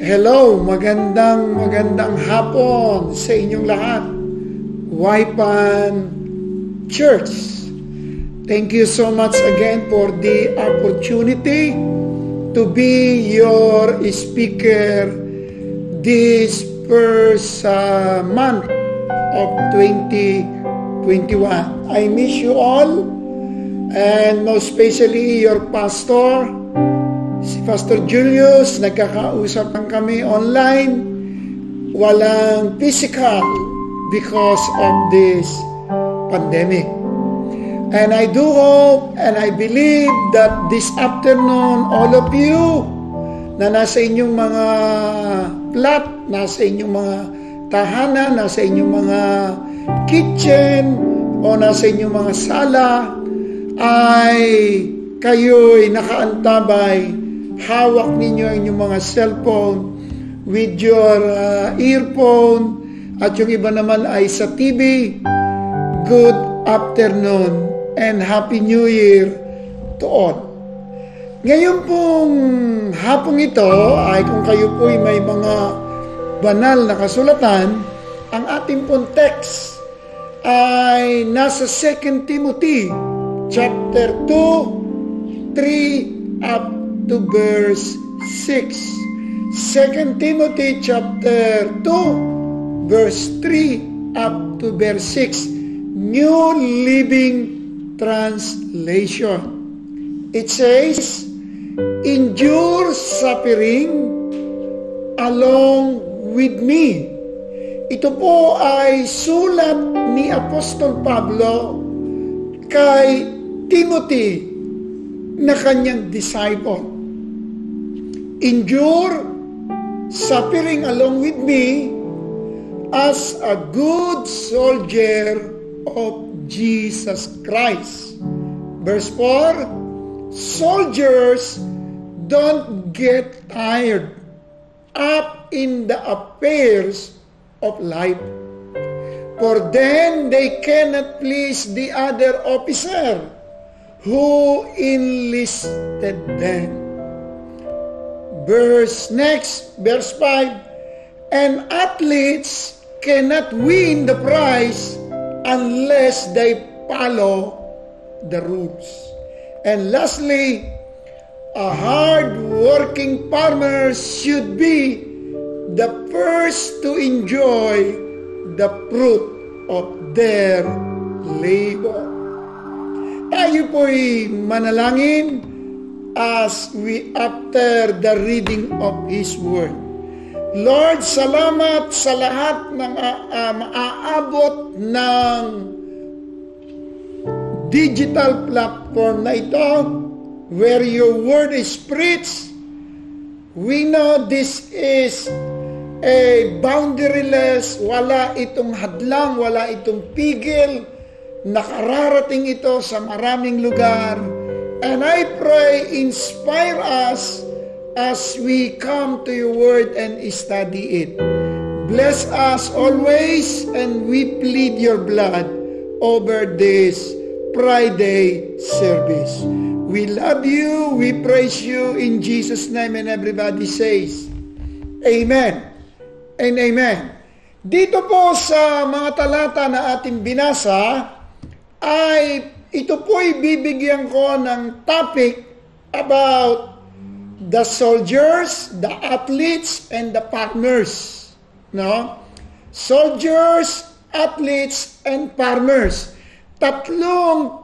Hello, magandang hapon sa inyong lahat. Waipan Church. Thank you so much again for the opportunity to be your speaker this first month of 2021. I miss you all, and most especially your pastor, si Pastor Julius. Nagkakausap lang kami online, walang physical because of this pandemic. And I do hope and I believe that this afternoon, all of you na nasa inyong mga flat, nasa inyong mga tahanan, nasa inyong mga kitchen, o nasa inyong mga sala, ay kayo'y nakaantabay. Hawak ninyo ang inyong mga cellphone with your earphone, at yung iba naman ay sa TV. Good afternoon and Happy New Year to all. Ngayon pong hapong ito ay kung kayo po'y may mga banal na kasulatan, ang ating pong text ay nasa 2 Timothy chapter 2, 3 up to verse 6. 2 Timothy chapter 2 verse 3 up to verse 6. New Living Translation. It says, endure suffering along with me. Ito po ay sulat ni Apostol Pablo kay Timothy na kanyang disciple. Endure suffering along with me as a good soldier of Jesus Christ. Verse 4, soldiers don't get tired up in the affairs of life, for then they cannot please the other officer who enlisted them. Verse 5, and athletes cannot win the prize unless they follow the rules. And lastly, a hard-working farmer should be the first to enjoy the fruit of their labor. Tayo po'y manalangin as we after the reading of His Word. Lord, salamat sa lahat ng maaabot ng digital platform na ito where your Word is preached. We know this is a boundaryless, wala itong hadlang, wala itong pigil, nakararating ito sa maraming lugar. And I pray, inspire us as we come to your word and study it. Bless us always, and we plead your blood over this Friday service. We love you, we praise you in Jesus' name, and everybody says, Amen and Amen. Dito po sa mga talata na ating binasa, ay ito po'y bibigyan ko ng topic about the soldiers, the athletes, and the farmers. No? Soldiers, athletes, and farmers.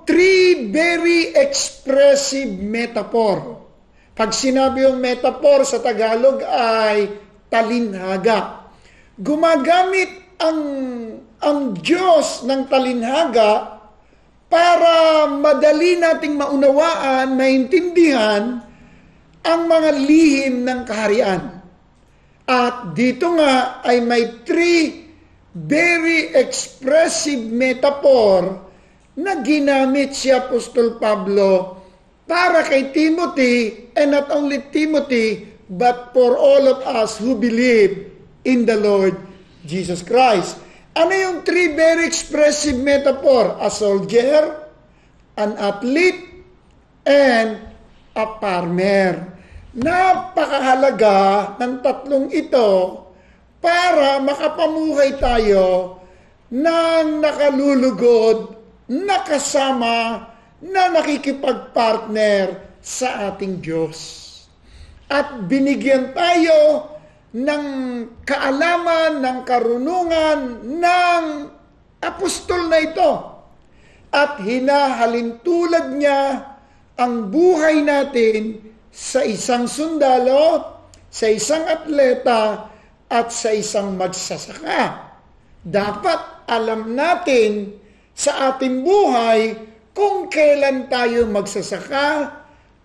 Three very expressive metaphor. Pag sinabi yung metaphor sa Tagalog ay talinhaga. Gumagamit ang Diyos ng talinhaga para madali nating maunawaan, maintindihan ang mga lihim ng kaharian. At dito nga ay may three very expressive metaphor na ginamit si Apostol Pablo para kay Timothy, and not only Timothy, but for all of us who believe in the Lord Jesus Christ. Ano yung three very expressive metaphor? A soldier, an athlete, and a farmer. napakahalaga ng tatlong ito para makapamuhay tayo ng nakalulugod, nakasama, na nakikipagpartner sa ating Diyos. At binigyan tayo ng kaalaman, ng karunungan ng apostol na ito. At hinahalintulad niya ang buhay natin sa isang sundalo, sa isang atleta, at sa isang magsasaka. Dapat alam natin sa ating buhay kung kailan tayo magsasaka,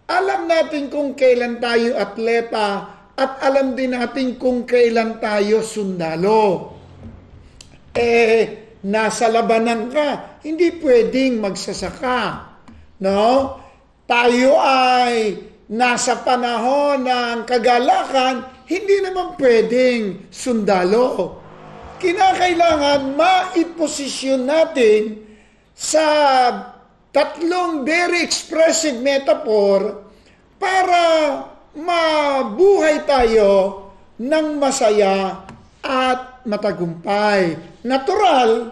alam natin kung kailan tayo atleta, at alam din natin kung kailan tayo sundalo. Nasa labanan ka, hindi pwedeng magsasaka. No? Tayo ay nasa panahon ng kagalakan, hindi naman pwedeng sundalo. Kinakailangan maiposisyon natin sa tatlong very expressive metaphor para mabuhay tayo ng masaya at matagumpay. Natural,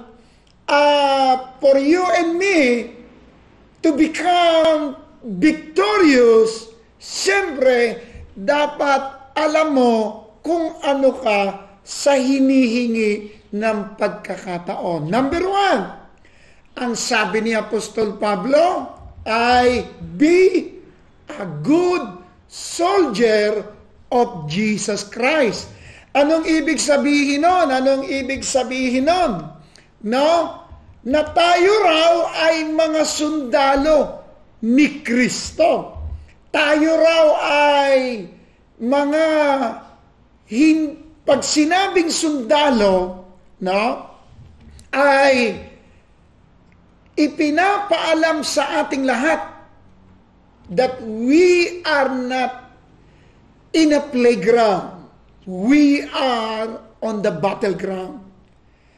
for you and me to become victorious, siyempre, dapat alam mo kung ano ka sa hinihingi ng pagkakataon. Number 1, ang sabi ni Apostol Pablo ay, be a good soldier of Jesus Christ. Anong ibig sabihin nun? Anong ibig sabihin nun? No? Na tayo raw ay mga sundalo ni Kristo. Tayo raw ay mga pag sinabing sundalo, no, ay ipinapaalam sa ating lahat that we are not in a playground. We are on the battleground.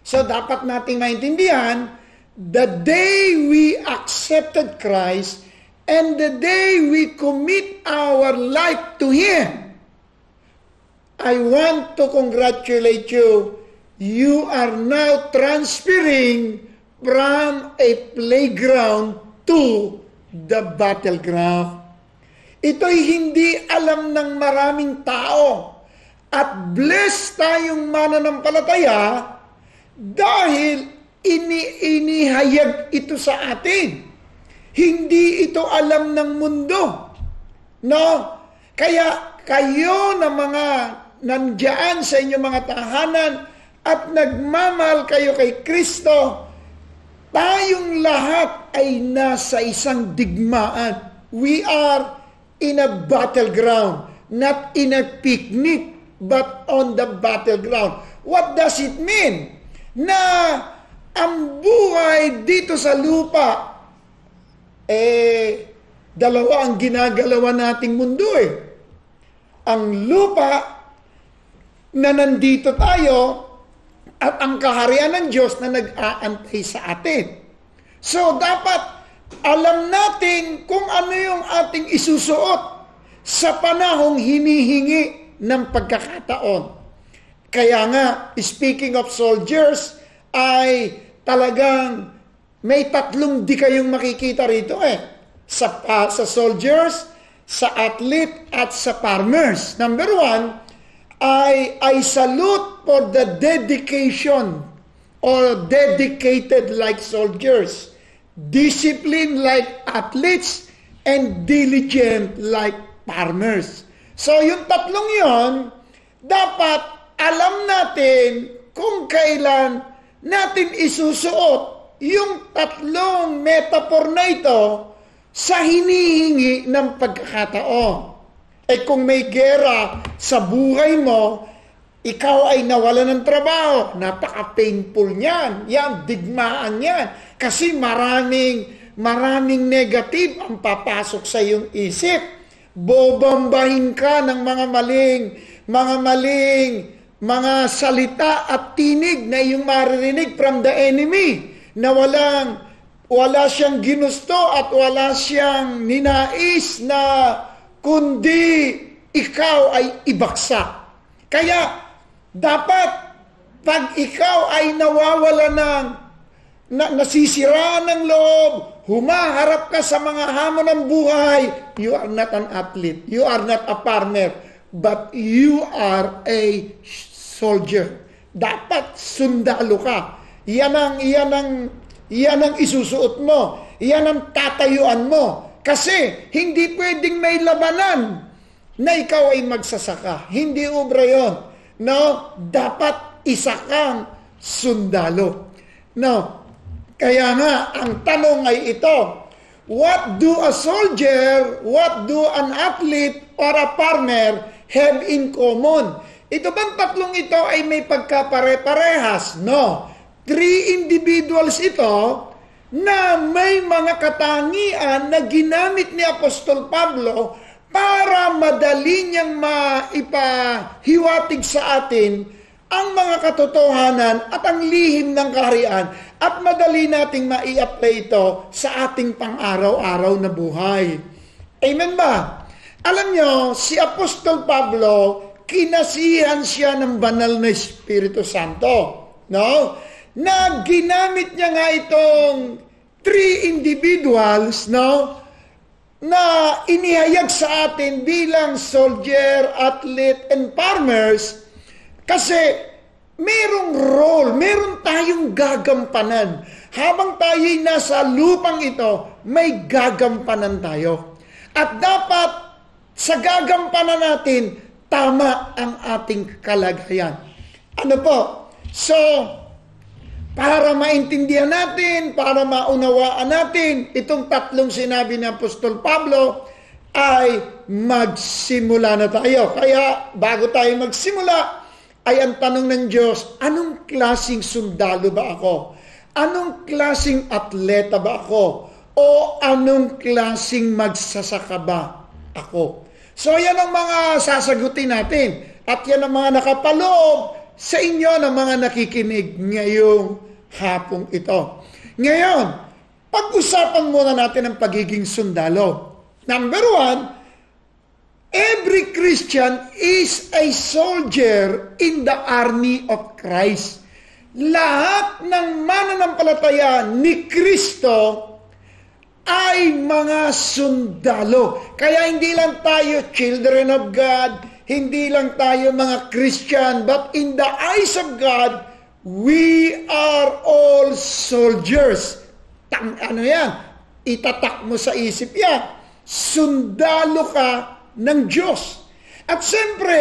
So dapat nating maintindihan, the day we accepted Christ and the day we commit our life to Him, I want to congratulate you. You are now transferring from a playground to the battleground. Ito'y hindi alam ng maraming tao. At blessed tayong mananampalataya dahil inihayag ito sa atin. Hindi ito alam ng mundo. No? Kaya kayo na mga nandiyan sa inyong mga tahanan at nagmamahal kayo kay Kristo, tayong lahat ay nasa isang digmaan. We are in a battleground, not in a picnic, but on the battleground. What does it mean? Na ang buhay dito sa lupa, dalawa ang ginagalawan nating mundo Ang lupa na nandito tayo at ang kaharian ng Diyos na nag-aantay sa atin. So dapat alam natin kung ano yung ating isusuot sa panahong hinihingi ng pagkakataon. Kaya nga, speaking of soldiers, ay talagang may tatlong di kayong makikita rito sa soldiers, sa athlete, at sa farmers. Number 1, I salute for the dedication or dedicated like soldiers, disciplined like athletes, and diligent like farmers. So yung tatlong yon, dapat alam natin kung kailan natin isusuot yung tatlong metaphor na ito sa hinihingi ng pagkakataon. Kung may gera sa buhay mo, ikaw ay nawala ng trabaho, napaka-painful niyan. Yan, digmaan yan. Kasi maraming negative ang papasok sa iyong isip. Bobombahin ka ng mga salita at tinig na iyong maririnig from the enemy, na wala siyang ginusto at wala siyang ninais na kundi ikaw ay ibagsak. Kaya, dapat, pag ikaw ay nawawala ng, nasisiraan ng loob, humaharap ka sa mga hamon ng buhay, you are not an athlete, you are not a farmer, but you are a soldier. Dapat sundalo ka. Yan ang isusuot mo. Yan ang tatayuan mo. Kasi hindi pwedeng may labanan na ikaw ay magsasaka. Hindi ubra yun. No? Dapat isa kang sundalo. No? Kaya nga, ang tanong ay ito, what do a soldier, what do an athlete or a farmer have in common? Ito bang tatlong ito ay may pagkapare-parehas? No. 3 individuals ito na may mga katangian na ginamit ni Apostol Pablo para madali niyang maipahiwatig sa atin ang mga katotohanan at ang lihim ng kaharian at madali nating mai-apply ito sa ating pang-araw-araw na buhay. Amen ba? Alam nyo, si Apostol Pablo, kinasihan siya ng banal na Espiritu Santo. No? Na ginamit niya nga itong 3 individuals, no? Na inihayag sa atin bilang soldier, athlete, and farmers kasi merong role, meron tayong gagampanan. Habang tayo'y nasa lupang ito, may gagampanan tayo. At dapat sa gagampanan natin, tama ang ating kalagayan. Ano po? So, para maintindihan natin, para maunawaan natin, itong tatlong sinabi ni Apostol Pablo, ay magsimula na tayo. Kaya, bago tayo magsimula, ay ang tanong ng Diyos, anong klaseng sundalo ba ako? Anong klaseng atleta ba ako? O anong klaseng magsasaka ba ako? So, yan ang mga sasagutin natin. At yan ang mga nakapaloob sa inyo ng mga nakikinig ngayong hapong ito. Ngayon, pag-usapan muna natin ang pagiging sundalo. Number 1, every Christian is a soldier in the army of Christ. Lahat ng mananampalataya ni Kristo ay mga sundalo. Kaya hindi lang tayo children of God, hindi lang tayo mga Christian, but in the eyes of God, we are all soldiers. Ano yan? Itatak mo sa isip yan. Sundalo ka ng Diyos. At siyempre,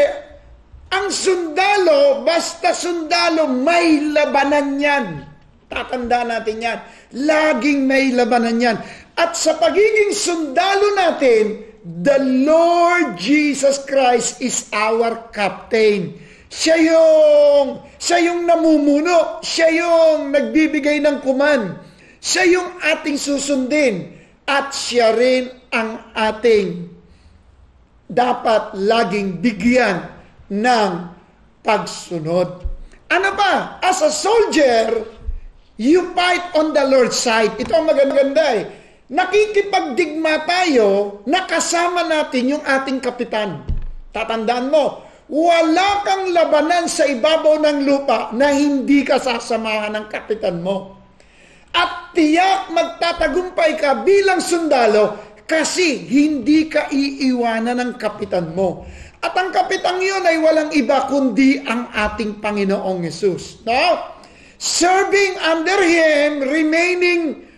ang sundalo, basta sundalo, may labanan yan. Tatandaan natin yan. Laging may labanan yan. At sa pagiging sundalo natin, the Lord Jesus Christ is our captain. Siya yung namumuno. Siya yung nagbibigay ng command. Siya yung ating susundin. At siya rin ang ating dapat laging bigyan ng pagsunod. Ano ba? As a soldier, you fight on the Lord's side. Ito ang maganda eh. Nakikipagdigma tayo, nakasama natin yung ating kapitan. Tatandaan mo, wala kang labanan sa ibabaw ng lupa na hindi ka sasamahan ng kapitan mo. At tiyak magtatagumpay ka bilang sundalo kasi hindi ka iiwanan ng kapitan mo. At ang kapitan yun ay walang iba kundi ang ating Panginoong Hesus. No? Serving under Him, remaining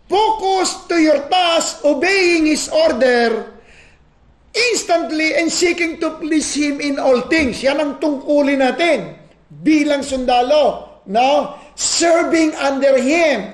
focused to your task, obeying His order, instantly and seeking to please Him in all things. Yan ang tungkulin natin bilang sundalo. No? Serving under Him,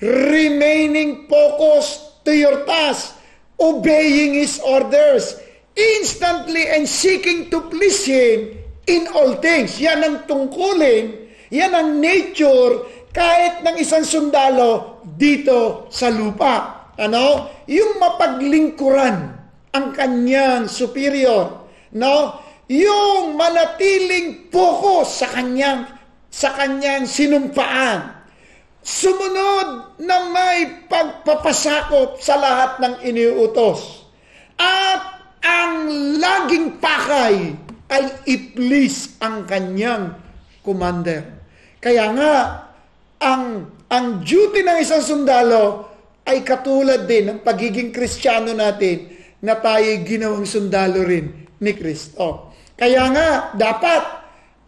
remaining focused to your task, obeying His orders, instantly and seeking to please Him in all things. Yan ang tungkulin, yan ang nature kahit ng isang sundalo dito sa lupa. Ano? Yung mapaglingkuran ang kanyang superior. No? Yung manatiling focus sa kanyang sinumpaan. Sumunod na may pagpapasakop sa lahat ng iniuutos. At ang laging pakay ay i-please ang kanyang commander. Kaya nga, ang duty ng isang sundalo ay katulad din ng pagiging Kristiyano natin na tayo'y ginawang sundalo rin ni Kristo. Kaya nga, dapat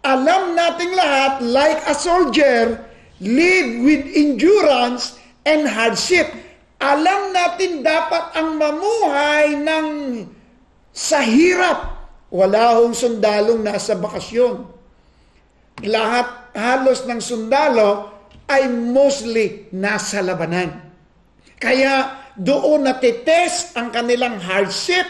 alam nating lahat, like a soldier, live with endurance and hardship. Alam natin dapat ang mamuhay ng sa hirap. Wala hong sundalong nasa bakasyon. Lahat halos ng sundalo ay mostly nasa labanan. Kaya doon natitest ang kanilang hardship,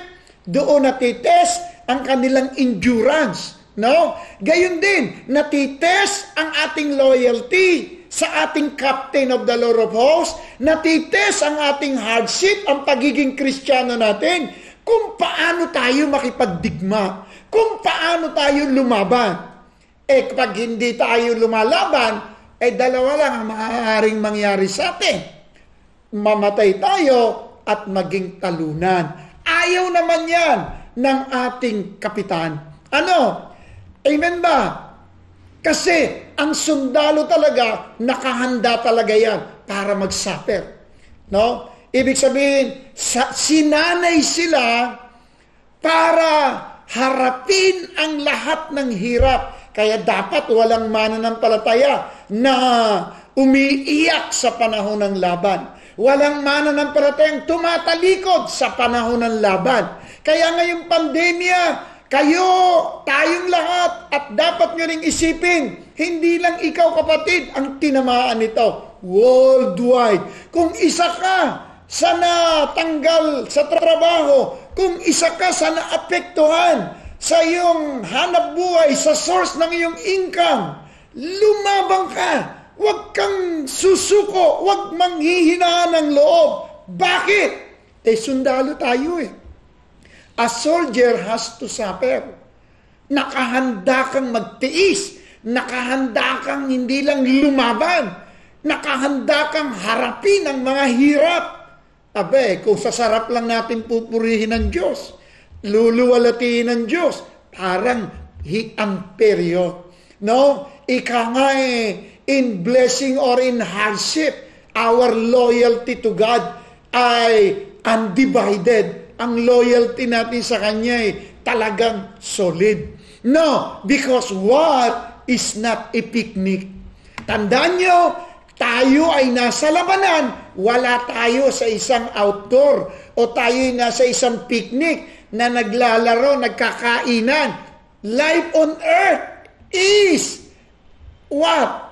doon natitest ang kanilang endurance. No? Gayon din, natitest ang ating loyalty sa ating Captain of the Lord of Hosts, natitest ang ating hardship, ang pagiging Kristiyano natin, kung paano tayo makipagdigma, kung paano tayo lumaban. Kapag hindi tayo lumalaban, dalawa lang ang maaaring mangyari sa atin. Mamatay tayo at maging talunan. Ayaw naman yan ng ating kapitan. Ano? Amen ba? Kasi ang sundalo talaga, nakahanda talaga yan para mag-suffer. No? Ibig sabihin, sinanay sila para harapin ang lahat ng hirap. Kaya dapat walang mananampalataya na umiiyak sa panahon ng laban. Walang mananampalatayang tumatalikod sa panahon ng laban. Kaya ngayong pandemya, kayo, tayong lahat, at dapat nyo ring isipin, hindi lang ikaw kapatid ang tinamaan nito. Worldwide. Kung isa ka sa natanggal sa trabaho, kung isa ka sa naapektuhan sa iyong hanap buhay, sa source ng iyong income, lumabang ka. Huwag kang susuko, huwag manghihinaan ng loob. Bakit? Sundalo tayo eh. A soldier has to suffer. Nakahanda kang magtiis. Nakahanda kang hindi lang lumaban. Nakahanda kang harapin ang mga hirap. Kung sasarap lang natin pupurihin ng Diyos, luluwalatiin ng Diyos, parang amperyo. No? Ika nga in blessing or in hardship, our loyalty to God ay undivided. Ang loyalty natin sa Kanya ay talagang solid. No, because what is not a picnic. Tandaan nyo, tayo ay nasa labanan, wala tayo sa isang outdoor o tayo ay nasa isang picnic na naglalaro, nagkakainan. Life on earth is what?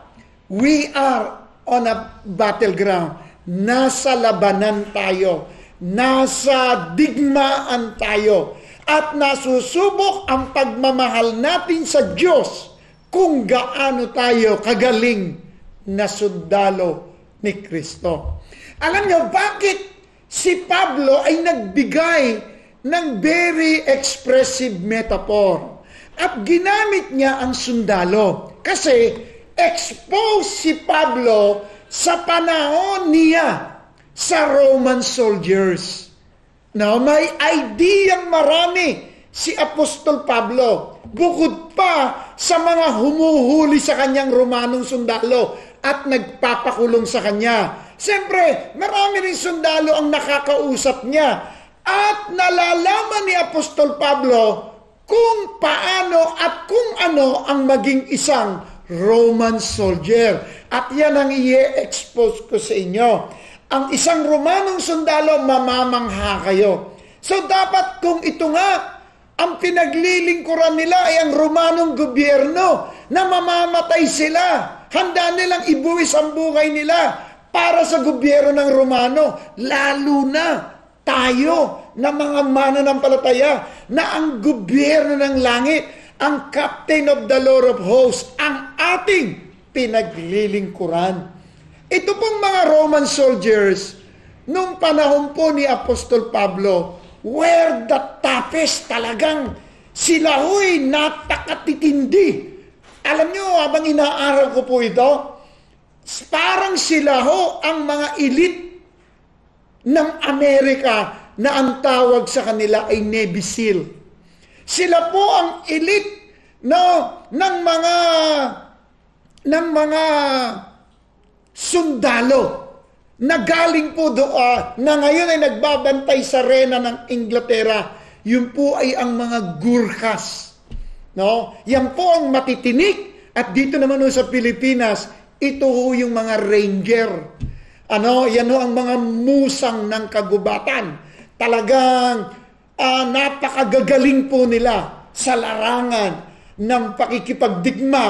We are on a battleground. Nasa labanan tayo. Nasa digmaan tayo. At nasusubok ang pagmamahal natin sa Diyos kung gaano tayo kagaling na sundalo ni Kristo. Alam niyo, bakit si Pablo ay nagbigay ng very expressive metaphor? At ginamit niya ang sundalo. Kasi exposed si Pablo sa panahon niya sa Roman soldiers. Now, may ideyang marami si Apostol Pablo. Bukod pa sa mga humuhuli sa kanyang Romanong sundalo at nagpapakulong sa kanya. Siyempre, marami rin sundalo ang nakakausap niya. At nalalaman ni Apostol Pablo kung paano at kung ano ang maging isang Roman soldier. At yan ang i-expose ko sa inyo. Ang isang Romanong sundalo, mamamangha kayo. So dapat kung ito nga, ang pinaglilingkuran nila ay ang Romanong gobyerno na mamamatay sila. Handa nilang ibuwis ang buhay nila para sa gobyerno ng Romano. Lalo na tayo na mga mananampalataya na ang gobyerno ng langit, ang Captain of the Lord of Hosts, ang ating pinaglilingkuran. Ito pong mga Roman soldiers, nung panahon po ni Apostol Pablo, were the toughest talagang. Sila ho'y napakatitindi. Alam nyo, habang inaaral ko po ito, parang sila ho ang mga elite ng Amerika na ang tawag sa kanila ay Navy SEAL. Sila po ang elite ng mga sundalo na galing po doon, na ngayon ay nagbabantay sa reyna ng Inglaterra. Yun po ay ang mga Gurkhas. No? Yan po ang matitinik. At dito naman sa Pilipinas, ito yung mga Ranger. Yan ang mga musang ng kagubatan. Talagang napakagagaling po nila sa larangan ng pakikipagdigma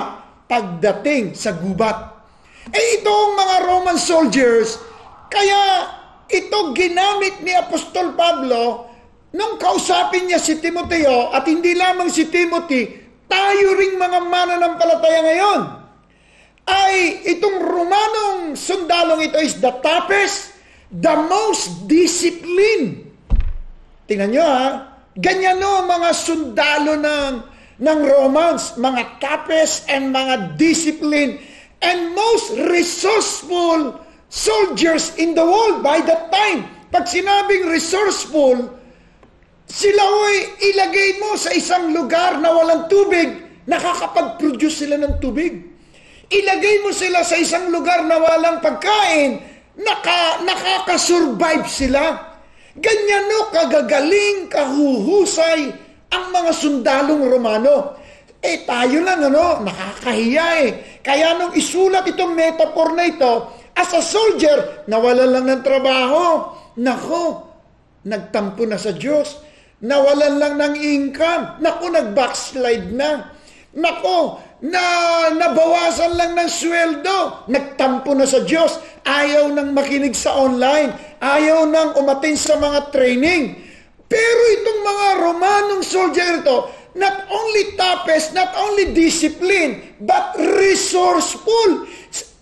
pagdating sa gubat. Itong mga Roman soldiers, kaya ito ginamit ni Apostol Pablo nung kausapin niya si Timoteo, at hindi lamang si Timothy, tayo ring mga mananampalataya ngayon, ay itong Romanong sundalong ito is the toughest, the most disciplined. Tingnan nyo ganyan mga sundalo ng Romans, mga toughest and mga disciplined and most resourceful soldiers in the world by that time. Pag sinabing resourceful, sila ilagay mo sa isang lugar na walang tubig, nakakapag-produce sila ng tubig. Ilagay mo sila sa isang lugar na walang pagkain, nakakasurvive sila. Ganyan kagagaling, kahuhusay ang mga sundalong Romano. Tayo lang nakakahiya Kaya nung isulat itong metaphor na ito, as a soldier, nawalan lang ng trabaho. Nako, nagtampo na sa Diyos. Nawalan lang ng income. Nako, nag-backslide na. Nako, nabawasan lang ng sweldo. Nagtampo na sa Diyos. Ayaw nang makinig sa online. Ayaw nang umattend sa mga training. Pero itong mga Romanong soldier ito, not only toughest, not only disciplined, but resourceful.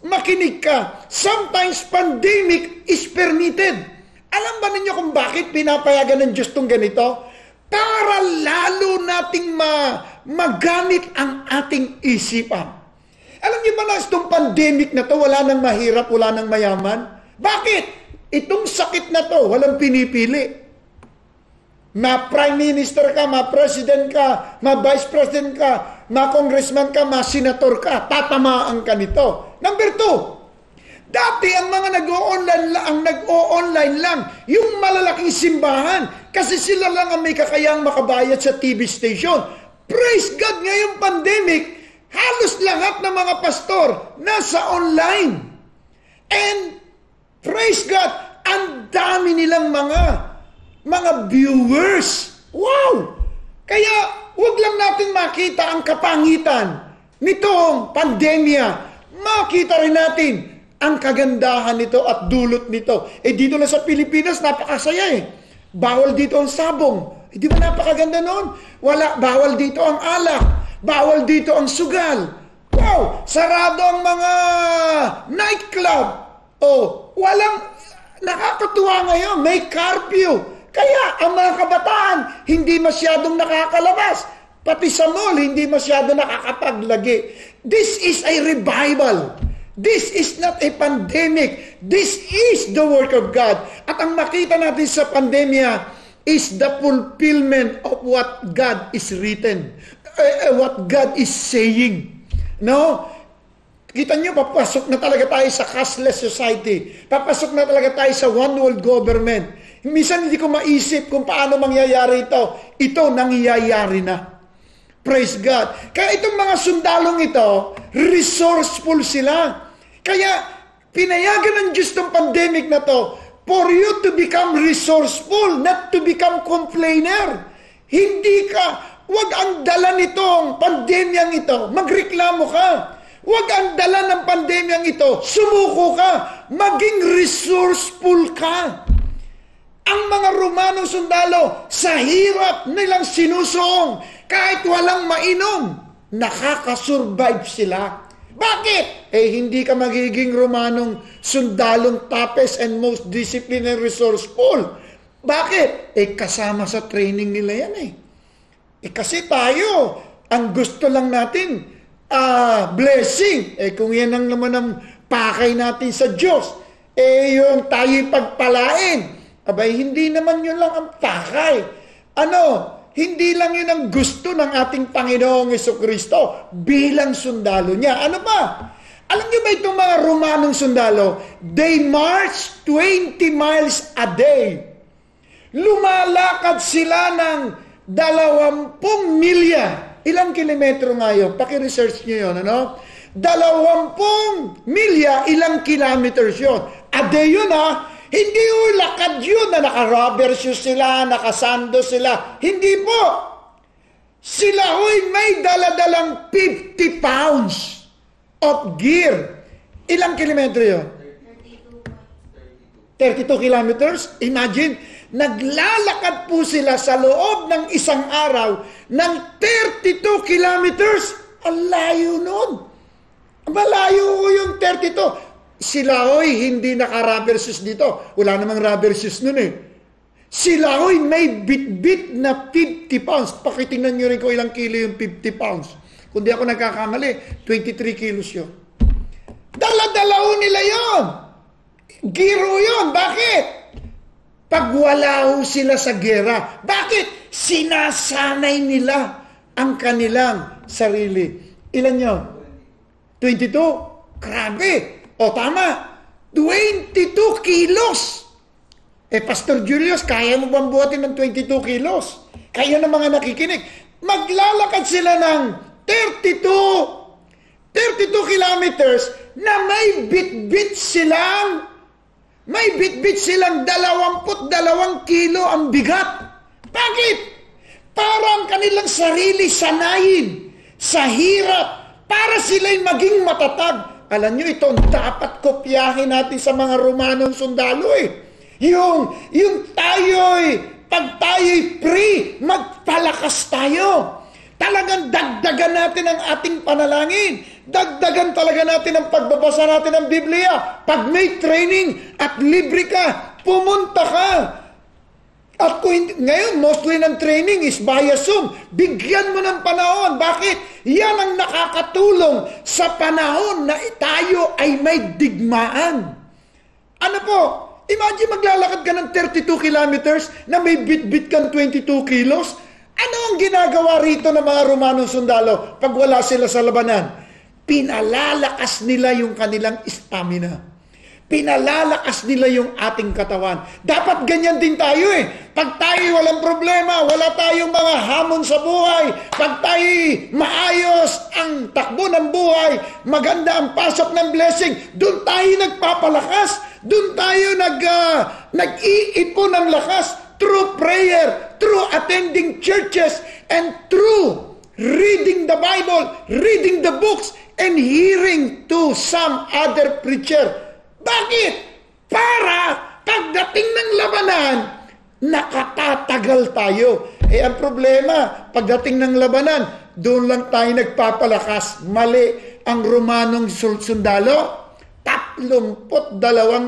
Makinig ka. Sometimes pandemic is permitted. Alam ba ninyo kung bakit pinapayagan ng Diyos itong ganito? Para lalo nating magamit ang ating isipan. Alam niyo ba na itong pandemic na to, wala nang mahirap, wala nang mayaman? Bakit? Itong sakit na to, walang pinipili. Ma-prime minister ka, ma-president ka, ma-vice president ka, ma-congressman ka, ma-senator ka, tatamaan ka nito. Number 2, dati ang mga nag-o-online lang, yung malalaking simbahan, kasi sila lang ang may kakayang makabayad sa TV station. Praise God, ngayong pandemic, halos lahat ng mga pastor nasa online. And praise God, ang dami nilang mga viewers. Wow! Kaya huwag lang natin makita ang kapangitan nitong pandemya. Makita rin natin ang kagandahan nito at dulot nito. Dito na sa Pilipinas, napakasaya Bawal dito ang sabong. Di ba napakaganda noon? Bawal dito ang alak. Bawal dito ang sugal. Wow! Sarado ang mga nightclub. Nakakatuwa ngayon. May curfew. Kaya ang mga kabataan, hindi masyadong nakakalabas. Pati sa mall, hindi masyadong nakakapaglagi. This is a revival. This is not a pandemic. This is the work of God. At ang makita natin sa pandemya is the fulfillment of what God is written. What God is saying. No? Kita nyo, papasok na talaga tayo sa cashless society. Papasok na talaga tayo sa one world government. Minsan hindi ko maisip kung paano mangyayari ito. Ito, nangyayari na. Praise God. Kaya itong mga sundalong ito, resourceful sila. Kaya pinayagan ng Diyos ng pandemic na to for you to become resourceful, not to become complainer. Huwag ang dala nitong pandemyang ito, magreklamo ka. Huwag ang dala ng pandemyang ito, sumuko ka. Maging resourceful ka. Ang mga Romanong sundalo, sa hirap nilang sinusuong, kahit walang mainom, nakakasurvive sila. Bakit? Hindi ka magiging Romanong sundalong toughest and most disciplined and resourceful. Bakit? Kasama sa training nila yan kasi tayo, ang gusto lang natin, blessing. Kung yan ang naman ang pakay natin sa Diyos, yung tayo'y pagpalain. Abay, hindi naman yun lang ang pakay. Hindi lang yun ang gusto ng ating Panginoong Jesucristo bilang sundalo niya. Ano ba? Alam niyo ba itong mga Romanong sundalo? They march 20 miles a day. Lumalakad sila ng 20 milya. Ilang kilometro nga yun? Paki-research niyo yun, 20 milya, ilang kilometers yun? A day yun, Hindi lakad yun na naka-rubber shoes sila, nakasando sila. Hindi po. Sila may daladalang 50 pounds of gear. Ilang kilometro yun? 32 kilometers? Imagine, naglalakad po sila sa loob ng isang araw ng 32 kilometers. Ang layo nun. Malayo ko yung 32. Sila hindi naka-rubber shoes dito. Wala namang rubber shoes nun Sila may bit-bit na 50 pounds. Pakitingnan nyo rin kung ilang kilo yung 50 pounds. Kung di ako nagkakamali, 23 kilos yun. Dala-dalaw nila yun. Giro yun. Bakit? Pag wala sila sa gera. Bakit? Sinasanay nila ang kanilang sarili. Ilan yun? 22? Grabe. O tama. 22 kilos. Pastor Julius, kaya mo bang buhatin ng 22 kilos? Kayo na mga nakikinig. Maglalakad sila ng 32 kilometers na may bit-bit silang 22 kilo ang bigat. Bakit? Para ang kanilang sarili sanayin sa hirap para sila'y maging matatag. Alam nyo, ito dapat kopyahin natin sa mga Romanong sundalo Yung pag tayo'y free, magpalakas tayo. Talagang dagdagan natin ang ating panalangin. Dagdagan talaga natin ang pagbabasa natin ng Biblia. Pag may training at libre ka, pumunta ka. At ngayon, mostly ng training is via Zoom. Bigyan mo ng panahon. Bakit? Yan ang nakakatulong sa panahon na tayo ay may digmaan. Ano po? Imagine maglalakad ka ng 32 kilometers na may bit-bit kang 22 kilos. Ano ang ginagawa rito ng mga Romanong sundalo pag wala sila sa labanan? Pinalalakas nila yung kanilang stamina. Pinalalakas nila yung ating katawan. Dapat ganyan din tayo Pag tayo walang problema, wala tayong mga hamon sa buhay, pag tayo maayos ang takbo ng buhay, maganda ang pasok ng blessing, doon tayo nagpapalakas, doon tayo nag-iipon ng lakas through prayer, through attending churches, and through reading the Bible, reading the books, and hearing to some other preacher. Bakit? Para pagdating ng labanan, nakatatagal tayo. Ang problema, pagdating ng labanan, doon lang tayo nagpapalakas. Mali ang Romanong sundalo. 32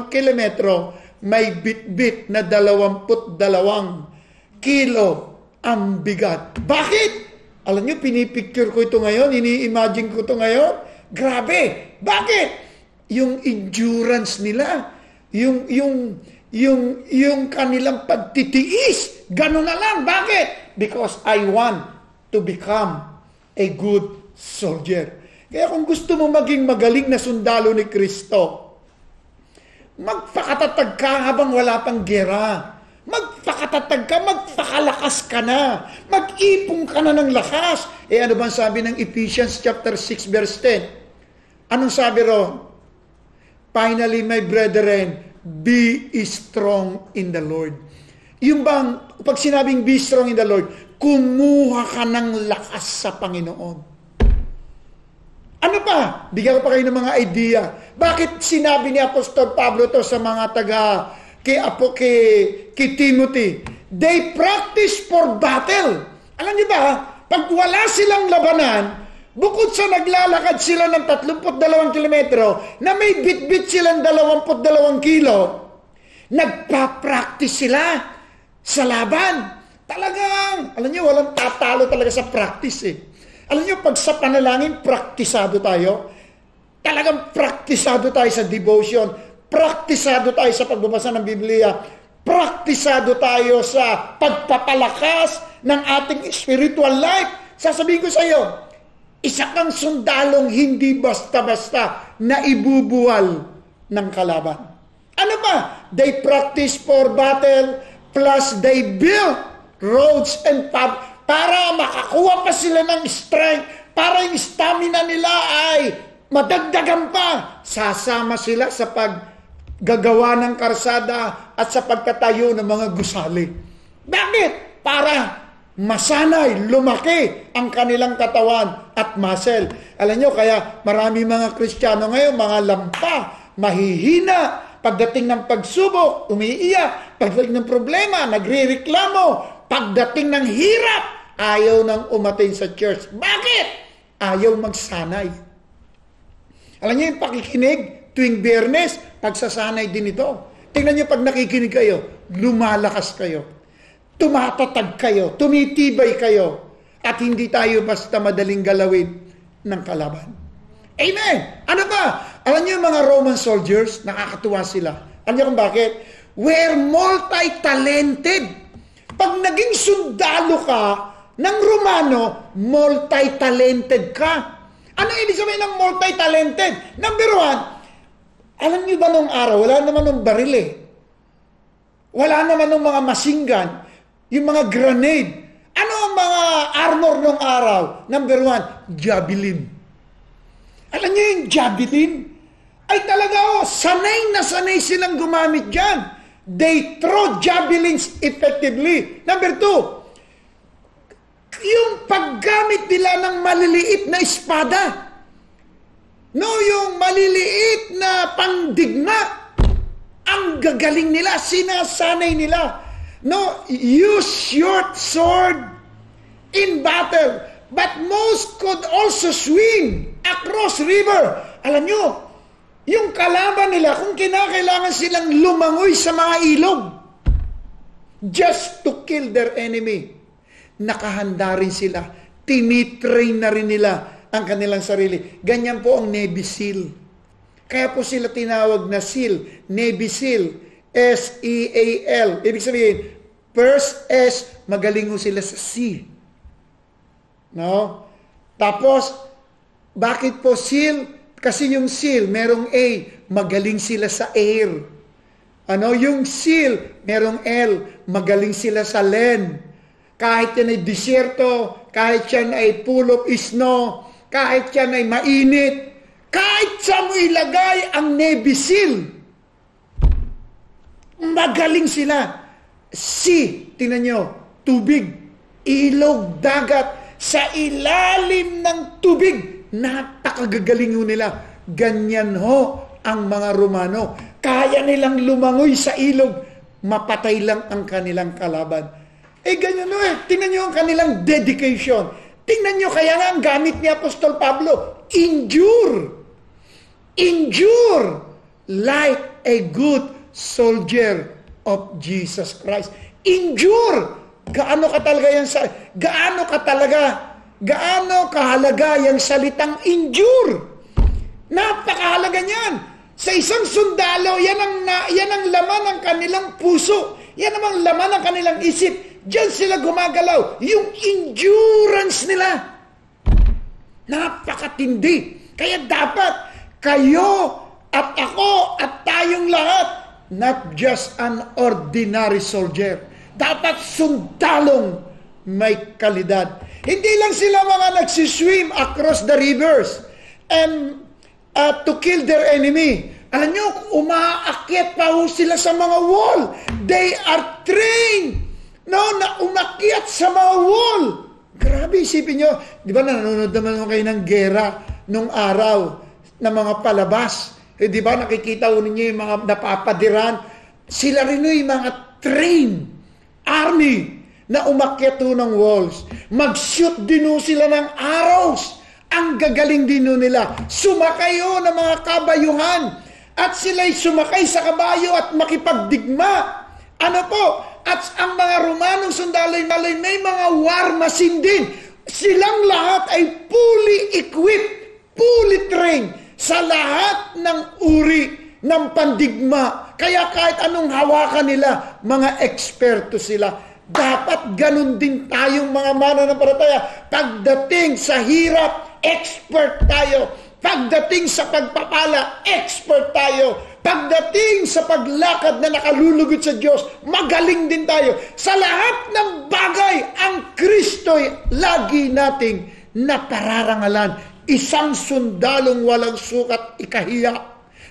kilometro, may bit-bit na 22 kilo ang bigat. Bakit? Alam nyo, pinipicture ko ito ngayon, ini-imagine ko ito ngayon. Grabe! Bakit? Yung endurance nila, yung kanilang pagtitiis, gano'n na lang. Bakit? Because I want to become a good soldier. Kaya kung gusto mo maging magaling na sundalo ni Kristo, magpakatatag ka habang wala pang gera. Magpakatatag ka, magpakalakas ka na. Mag-ipong ka na ng lakas. Ano bang sabi ng Ephesians chapter 6 verse 10? Anong sabi ro? Finally, my brethren, be strong in the Lord. Yung bang, pag sinabing be strong in the Lord, kumuha ka ng lakas sa Panginoon. Ano pa? Bigyan ko pa kayo ng mga idea. Bakit sinabi ni Apostol Pablo to sa mga kay Timothy? They practice for battle. Alam niyo ba, pag wala silang labanan, bukod sa naglalakad sila ng 32 kilometro, na may bit-bit silang 22 kilo, nagpa-practice sila sa laban. Talagang, alam niyo, walang tatalo talaga sa practice Alam niyo, pag sa panalangin, praktisado tayo. Talagang praktisado tayo sa devotion. Praktisado tayo sa pagbabasa ng Biblia. praktisado tayo sa pagpapalakas ng ating spiritual life. Sasabihin ko sa iyo, isa kang sundalong hindi basta-basta na ibubuwal ng kalaban. Ano ba? They practice for battle, plus they build roads and paths para makakuha pa sila ng strength, para yung stamina nila ay madagdagan pa. Sasama sila sa paggagawa ng karsada at sa pagtatayo ng mga gusali. Bakit? Para masanay, lumaki ang kanilang katawan at muscle. Alam nyo, kaya marami mga Kristiyano ngayon, mga lampa, mahihina, pagdating ng pagsubok, umiiyak, pagdating ng problema, nagre-reklamo, pagdating ng hirap, ayaw nang umatin sa church. Bakit? Ayaw magsanay. Alam niyo yung pakikinig tuwing Biyernes, pagsasanay din ito. Tingnan niyo pag nakikinig kayo, lumalakas kayo, tumatatag kayo, tumitibay kayo, at hindi tayo basta madaling galawin ng kalaban. Amen! Ano ba? Alam niyo yung mga Roman soldiers, nakakatuwa sila. Alam niyo kung bakit? We're multi-talented. Pag naging sundalo ka ng Romano, multi-talented ka. Ano ibig sabihin ng multi-talented? Number one, alam niyo ba nung araw, wala naman nung baril eh. Wala naman nung mga machine gun, yung mga grenade. Ano ang mga armor nung araw? Number one, javelin. Alam niyo yung javelin? Ay talaga sanay na sanay silang gumamit dyan. They throw javelins effectively. Number two, yung paggamit nila ng maliliit na espada. No, yung maliliit na pangdigma. Ang gagaling nila, sinasanay nila. No, use short sword in battle. But most could also swim across river. Alam nyo, yung kalaban nila, kung kinakailangan silang lumangoy sa mga ilog, just to kill their enemy, nakahanda rin sila. Tinitrain na rin nila ang kanilang sarili. Ganyan po ang Navy SEAL. Kaya po sila tinawag na SEAL. Navy SEAL. S-E-A-L. Ibig sabihin, first S, magaling ho sila sa sea. No? Tapos, bakit po SEAL? Kasi yung SEAL, merong A, magaling sila sa air. Ano? Yung SEAL, merong L, magaling sila sa land. Kahit yan ay disyerto, kahit yan ay full of snow, kahit yan ay mainit, kahit saan mo ilagay ang Navy SEAL, magaling sila. Sea, tingnan nyo, tubig, ilog, dagat, sa ilalim ng tubig, napakagagaling ho nila. Ganyan ho ang mga Romano. Kaya nilang lumangoy sa ilog, mapatay lang ang kanilang kalaban. Ganyan ho eh. Tingnan nyo ang kanilang dedication. Tingnan nyo, kaya nga ang gamit ni Apostol Pablo, endure. Endure like a good soldier of Jesus Christ. Endure. Gaano kahalaga yung salitang endure. Napakahalaga niyan. Sa isang sundalo, yan ang laman ng kanilang puso. Yan ang laman ng kanilang isip. Diyan sila gumagalaw. Yung endurance nila. Napakatindi. Kaya dapat kayo at ako at tayong lahat, not just an ordinary soldier. Dapat sundalong may kalidad. Hindi lang sila mga nagsiswim across the rivers and to kill their enemy. Alam nyo, umaakyat pa ho sila sa mga wall. They are trained na umakyat sa mga wall. Grabe, isipin nyo. Di ba nanonood naman kayo ng gera nung araw na mga palabas? Di ba nakikita ho ninyo yung mga napapadiran? Sila rin yung mga trained army na umakyat ho ng walls. Mag-shoot din ho sila ng arrows. Ang gagaling din ho nila. Sumakay ho ng mga kabayuhan. At sila'y sumakay sa kabayo at makipagdigma. Ano po? At ang mga Romanong sundaloy may mga war machine din. Silang lahat ay fully equipped, fully trained sa lahat ng uri ng pandigma. Kaya kahit anong hawakan nila, mga eksperto sila. Dapat ganun din tayong mga mananampalataya. Pagdating sa hirap, expert tayo. Pagdating sa pagpapala, expert tayo. Pagdating sa paglakad na nakalulugod sa Diyos, magaling din tayo. Sa lahat ng bagay, ang Kristo'y lagi nating napararangalan. Isang sundalong walang sukat ikahiya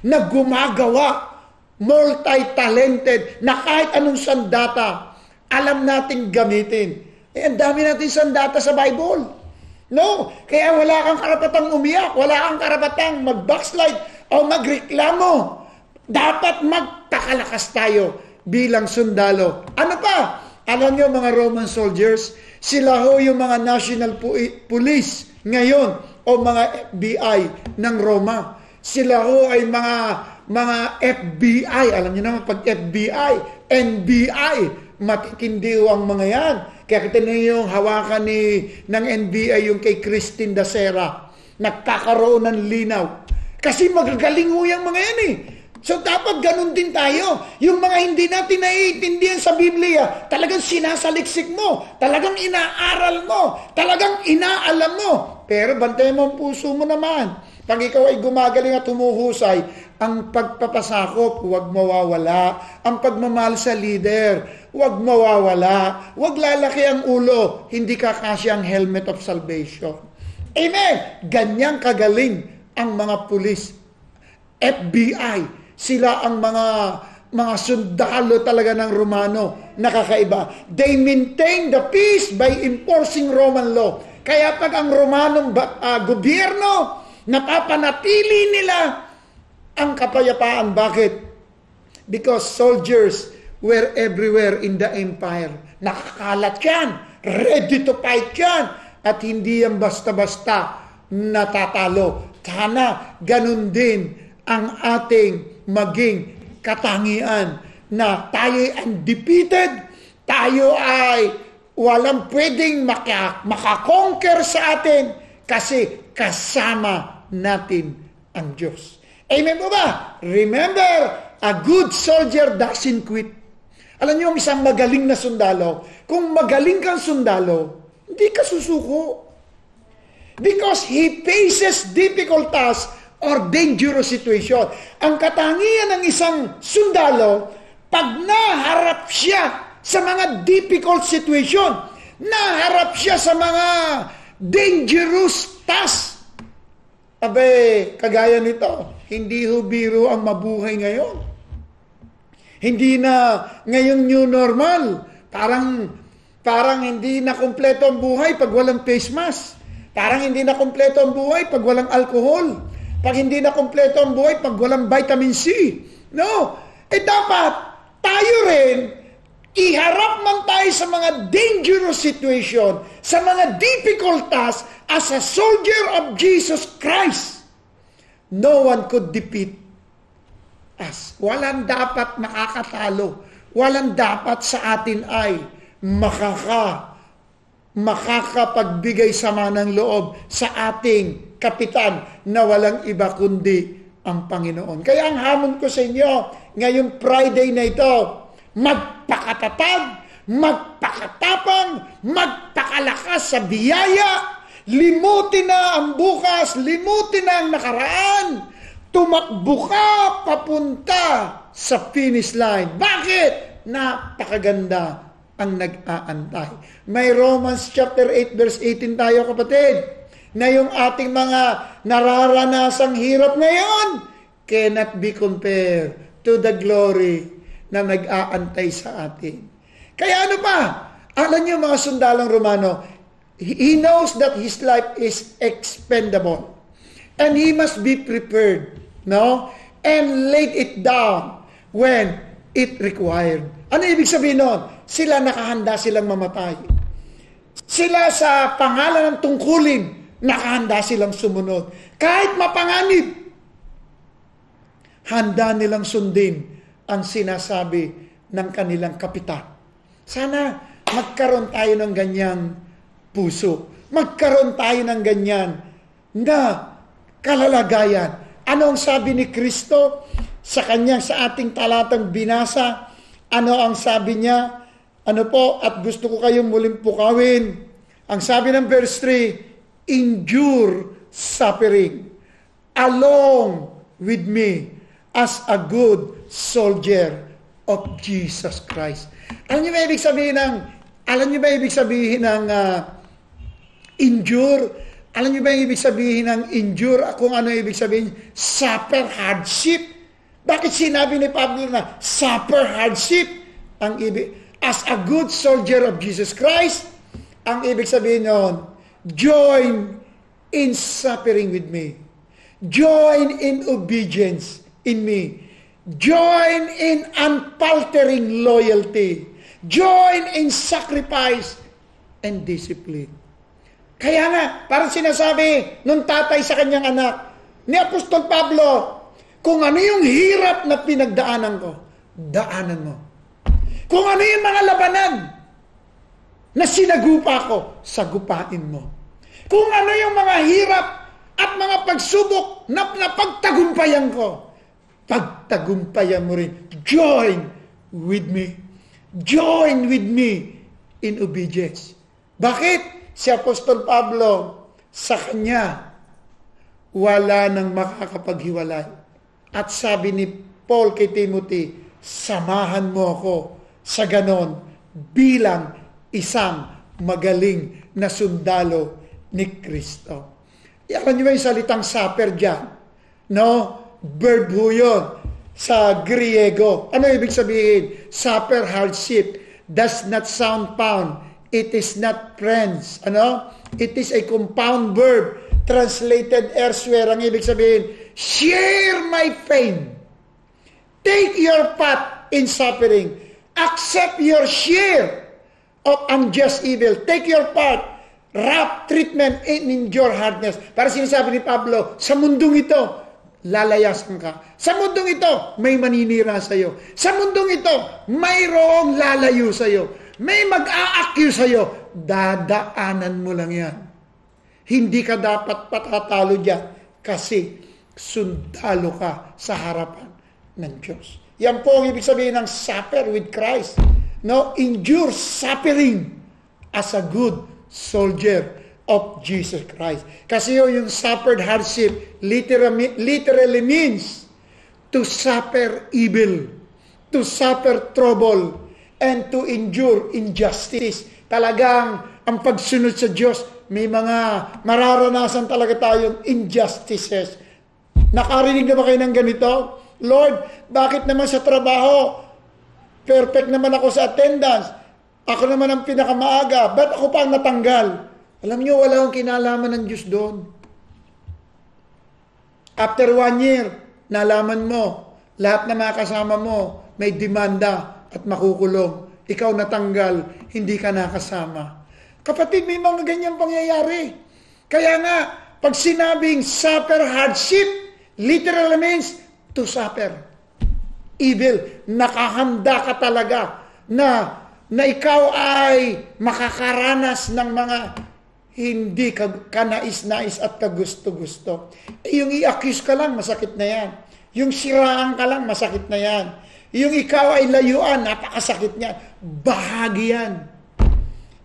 na gumagawa, multi-talented, na kahit anong sandata, alam nating gamitin. Ang dami natin sandata sa Bible. No, kaya wala kang karapatang umiyak, wala kang karapatang mag-backslide o magreklamo. Dapat magpakalakas tayo bilang sundalo. Ano pa? Alam nyo mga Roman soldiers, sila ho yung mga national police ngayon o mga FBI ng Roma. Sila ho ay mga FBI. Alam nyo naman pag FBI, NBI, matitindi ho ang mga yan. Kaya kita na yung hawakan ng NBI yung kay Christine Dacera. Nagkakaroon ng linaw. Kasi magagaling ho yung mga yan eh. So dapat ganun din tayo. Yung mga hindi natin naiintindihan sa Biblia, talagang sinasaliksik mo, talagang inaaral mo, talagang inaalam mo. Pero bantayan mo ang puso mo naman. Pag ikaw ay gumagaling at humuhusay, ang pagpapasakop, huwag mawawala. Ang pagmamahal sa leader, huwag mawawala. Huwag lalaki ang ulo, hindi kakasya ang helmet of salvation. Amen! Ganyang kagaling ang mga pulis. FBI, sila ang mga sundalo talaga ng Romano, nakakaiba. They maintain the peace by enforcing Roman law. Kaya pag ang Romanong gobyerno, napapanatili nila ang kapayapaan. Bakit? Because soldiers were everywhere in the empire. Nakakalat yan, ready to fight yan, at hindi yan basta-basta natatalo. Sana ganun din ang ating maging katangian na tayo undefeated, tayo ay walang pwedeng makakonquer sa atin kasi kasama natin ang Diyos. Amen po ba? Remember, a good soldier doesn't quit. Alam niyo, isang magaling na sundalo, kung magaling kang sundalo, hindi ka susuko. Because he faces difficult tasks or dangerous situation. Ang katangian ng isang sundalo, pag naharap siya sa mga difficult situation, naharap siya sa mga dangerous tasks. Abe, kagaya nito, hindi ho biro ang mabuhay ngayon. Hindi na ngayong new normal. Parang hindi na kumpleto ang buhay pag walang face mask. Parang hindi na kumpleto ang buhay pag walang alcohol. Pag hindi na kumpleto ang buhay, pag walang vitamin C. No. Dapat tayo rin, iharap man tayo sa mga dangerous situation, sa mga difficult tasks, as a soldier of Jesus Christ. No one could defeat us. Walang dapat makakatalo. Walang dapat sa atin ay makakapagbigay sama ng loob sa ating kapitan na walang iba kundi ang Panginoon. Kaya ang hamon ko sa inyo, ngayong Friday na ito, magpakatatag, magpakatapang, magpakalakas sa biyaya, limutin na ang bukas, limutin na ang nakaraan, tumakbo ka papunta sa finish line. Bakit? Napakaganda ang nag-aantay. May Romans chapter 8 verse 18 tayo, kapatid, na yung ating mga nararanasang hirap ngayon cannot be compared to the glory na nag-aantay sa atin. Kaya ano pa? Alam niyo mga sundalong Romano, he knows that his life is expendable and he must be prepared, no? And laid it down when it required. Ano ibig sabihin nun? Sila nakahanda silang mamatay. Sila sa pangalan ng tungkulin, nakahanda silang sumunod. Kahit mapanganib, handa nilang sundin ang sinasabi ng kanilang kapitan. Sana magkaroon tayo ng ganyang puso. Magkaroon tayo ng ganyan na kalalagayan. Ano ang sabi ni Kristo? sa ating talatang binasa. Ano ang sabi niya? Ano po? At gusto ko kayong muling pukawin. Ang sabi ng verse 3, endure suffering along with me as a good soldier of Jesus Christ. Alam niyo ba ibig sabihin ng endure? Alam niyo ba yung ibig sabihin ng endure? Kung ano ibig sabihin? Suffer hardship. Bakit sinabi ni Pablo na suffer hardship? Ang ibig, as a good soldier of Jesus Christ, ang ibig sabihin nun, join in suffering with me. Join in obedience in me. Join in unfaltering loyalty. Join in sacrifice and discipline. Kaya nga, parang sinasabi nung tatay sa kanyang anak, ni Apostol Pablo, kung ano yung hirap na pinagdaanan ko, daanan mo. Kung ano yung mga labanan na sinagupa ko, sagupain mo. Kung ano yung mga hirap at mga pagsubok na pagtagumpayan ko, pagtagumpayan mo rin. Join with me. Join with me in obedience. Bakit? Si Apostol Pablo, sa kanya, wala nang makakapaghiwalay. At sabi ni Paul kay Timothy, samahan mo ako sa ganon bilang isang magaling na sundalo ni Kristo. Alam niyo ba yung salitang suffer dyan? No? Verb ho yun sa Griego. Ano ibig sabihin? Suffer hardship does not sound pound. It is not friends. Ano? It is a compound verb translated elsewhere. Ang ibig sabihin, share my pain. Take your part in suffering. Accept your share of unjust evil. Take your part. Wrap treatment and endure hardness. Para sinasabi ni Pablo, sa mundong ito, lalayasan ka. Sa mundong ito, may maninira sa'yo. Sa mundong ito, mayroong lalayo sa'yo. May mag-a-accuse sa'yo, dadaanan mo lang yan. Hindi ka dapat patatalo dyan kasi sundalo ka sa harapan ng Diyos. Yan po ang ibig sabihin ng suffer with Christ. No? Endure suffering as a good soldier of Jesus Christ. Kasi yung suffered hardship literally means to suffer evil, to suffer trouble, and to endure injustice. Talagang ang pagsunod sa Diyos, may mga mararanasan talaga tayong injustices. Nakarinig na ba kayo ng ganito? Lord, bakit naman sa trabaho, perfect naman ako sa attendance, ako naman ang pinakamaaga, ba't ako pa ang natanggal? Alam niyo, wala akong kinalaman ng Diyos doon. After 1 year, nalaman mo, lahat na mga kasama mo, may demanda, at makukulong. Ikaw natanggal, hindi ka nakasama. Kapatid, may mga ganyang pangyayari. Kaya nga, pag sinabing suffer hardship, literally means to suffer evil. Nakahanda ka talaga na ikaw ay makakaranas ng mga hindi ka nais-nais at kagusto-gusto. Yung i-accuse ka lang, masakit na yan. Yung siraan ka lang, masakit na yan. Yung ikaw ay layuan, napakasakit niya. Bahagi yan.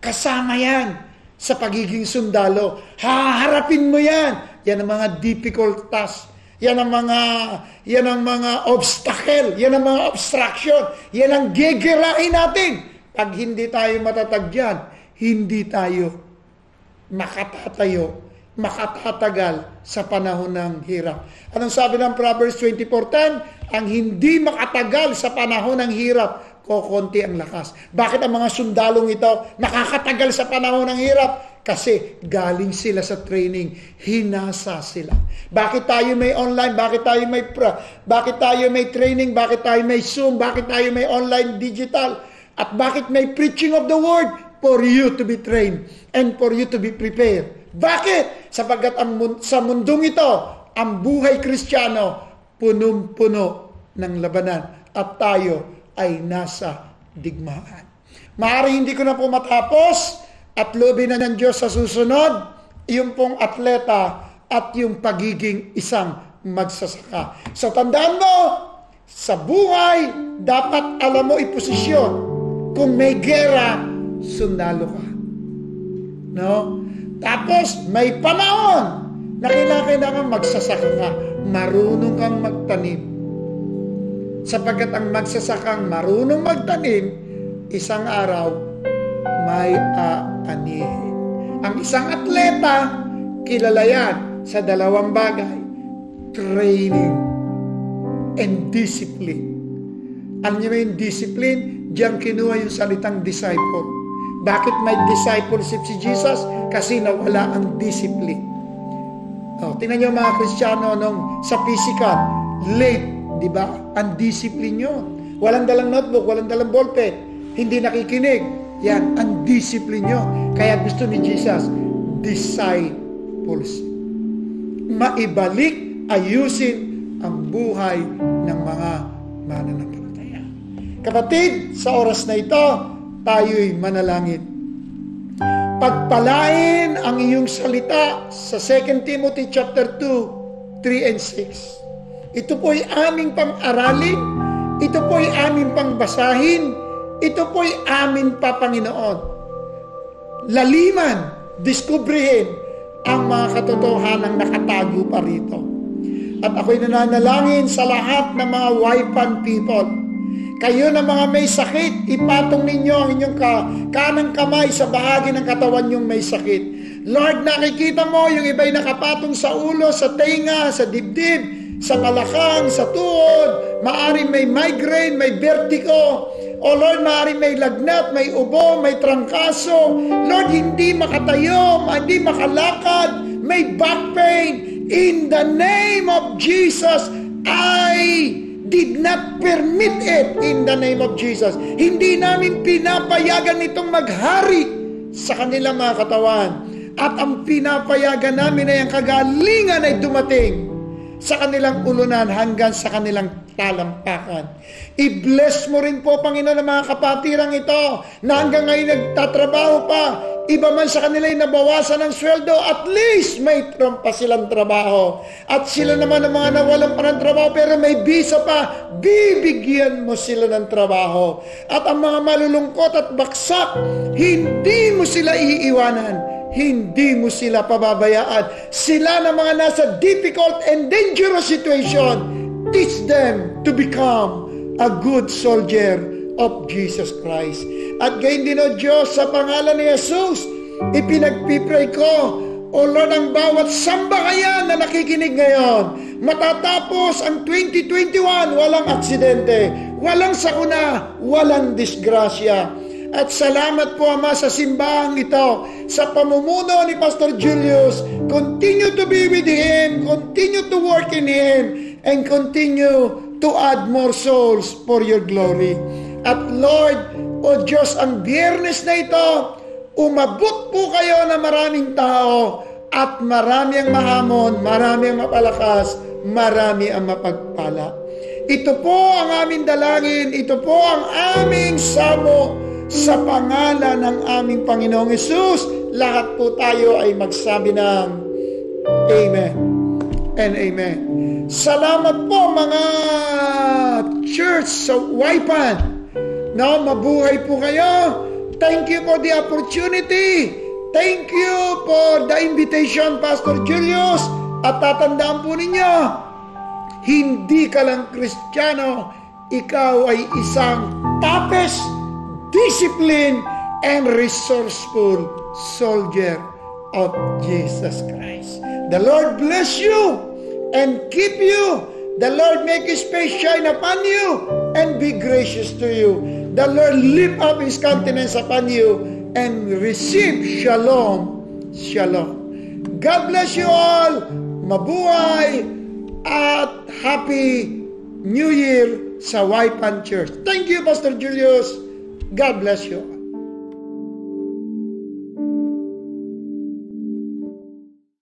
Kasama yan sa pagiging sundalo. Haharapin mo yan. Yan ang mga difficult tasks. Yan ang mga obstacle. Yan ang mga obstruction. Yan ang gigirain natin. Pag hindi tayo matatag dyan, hindi tayo makatatagal sa panahon ng hirap. Anong sabi ng Proverbs 24:10? Ang hindi makatagal sa panahon ng hirap, kokonti ang lakas. Bakit ang mga sundalong ito nakakatagal sa panahon ng hirap? Kasi galing sila sa training, hinasa sila. Bakit tayo may online? Bakit tayo may training? Bakit tayo may Zoom? Bakit tayo may online digital? At bakit may preaching of the word? For you to be trained and for you to be prepared. Bakit? Sapagkat sa mundong ito, ang buhay Kristiyano, punong-puno ng labanan at tayo ay nasa digmaan. Maaari hindi ko na po matapos at loobin na ng Diyos sa susunod, yung pong atleta at yung pagiging isang magsasaka. So tandaan mo, Sa buhay, dapat alam mo iposisyon. Kung may gera, sundalo ka. No? Tapos, may panahon na kailangan magsasaka ka. Marunong kang magtanim. Sapagkat ang magsasakang marunong magtanim, isang araw, may aanihin. Ang isang atleta, kilala yan sa dalawang bagay. Training and discipline. Alam niyo ba yung discipline? Diyan kinuha yung salitang disciple. Bakit may discipleship si Jesus? Kasi nawala ang discipline. Tingnan niyo mga Kristiyano sa physical, late, di ba? Ang discipline nyo. Walang dalang notebook, walang dalang ballpen, hindi nakikinig. Yan, ang discipline nyo. Kaya gusto ni Jesus, disciples. Maibalik, ayusin ang buhay ng mga mananampalataya. Kapatid, sa oras na ito, tayo'y manalangin. Pagpalain ang iyong salita sa 2 Timothy chapter 2, 3 and 6. Ito po'y aming pang-aralin, ito po'y aming pangbasahin, ito po'y amin pa, Panginoon. Laliman, diskubrihin ang mga katotohanang nakatago pa rito. At ako'y nananalangin sa lahat ng mga Waipan people. Kayo na mga may sakit, ipatong ninyo ang inyong kanang kamay sa bahagi ng katawan nyong may sakit. Lord, nakikita mo yung iba'y nakapatong sa ulo, sa tenga, sa dibdib, sa balakang, sa tuhod. Maaring may migraine, may vertigo. O Lord, maaring may lagnat, may ubo, may trangkaso. Lord, hindi makatayo, hindi makalakad, may back pain. In the name of Jesus, I did not permit it in the name of Jesus. Hindi namin pinapayagan itong maghari sa kanilang mga katawan. At ang pinapayagan namin ay ang kagalingan ay dumating sa kanilang ulunan hanggang sa kanilang talampakan. I-bless mo rin po, Panginoon, ang mga kapatirang ito na hanggang ngayon nagtatrabaho pa. Iba man sa kanila ay nabawasan ng sweldo, at least may pa silang trabaho. At sila naman ang mga nawalan pa ng trabaho pero may visa pa, bibigyan mo sila ng trabaho. At ang mga malulungkot at baksak, hindi mo sila iiwanan. Hindi mo sila pababayaan. Sila na mga nasa difficult and dangerous situation, teach them to become a good soldier of Jesus Christ. At gayon din, O Diyos, sa pangalan ni Jesus, ipinagpipray ko, O Lord, ang bawat sambahayan na nakikinig ngayon, matatapos ang 2021, walang aksidente, walang sakuna, walang disgrasya. At salamat po, Ama, sa simbahang ito, sa pamumuno ni Pastor Julius. Continue to be with him, continue to work in him, and continue to add more souls for your glory. At Lord, O Diyos, ang Biyernes na ito, umabot po kayo na maraming tao, at marami ang mahamon, marami ang mapalakas, marami ang mapagpala. Ito po ang aming dalangin, ito po ang aming samo, sa pangalan ng aming Panginoong Hesus. Lahat po tayo ay magsabi ng Amen and Amen. Salamat po mga church sa Waipan. No, mabuhay po kayo. Thank you for the opportunity. Thank you for the invitation, Pastor Julius. At tatandaan po ninyo, hindi ka lang Kristiyano, ikaw ay isang tapes, discipline, and resourceful soldier of Jesus Christ. The Lord bless you and keep you. The Lord make His face shine upon you and be gracious to you. The Lord lift up His countenance upon you and receive shalom, shalom. God bless you all. Mabuhay at Happy New Year sa Waipan Church. Thank you, Pastor Julius. God bless you.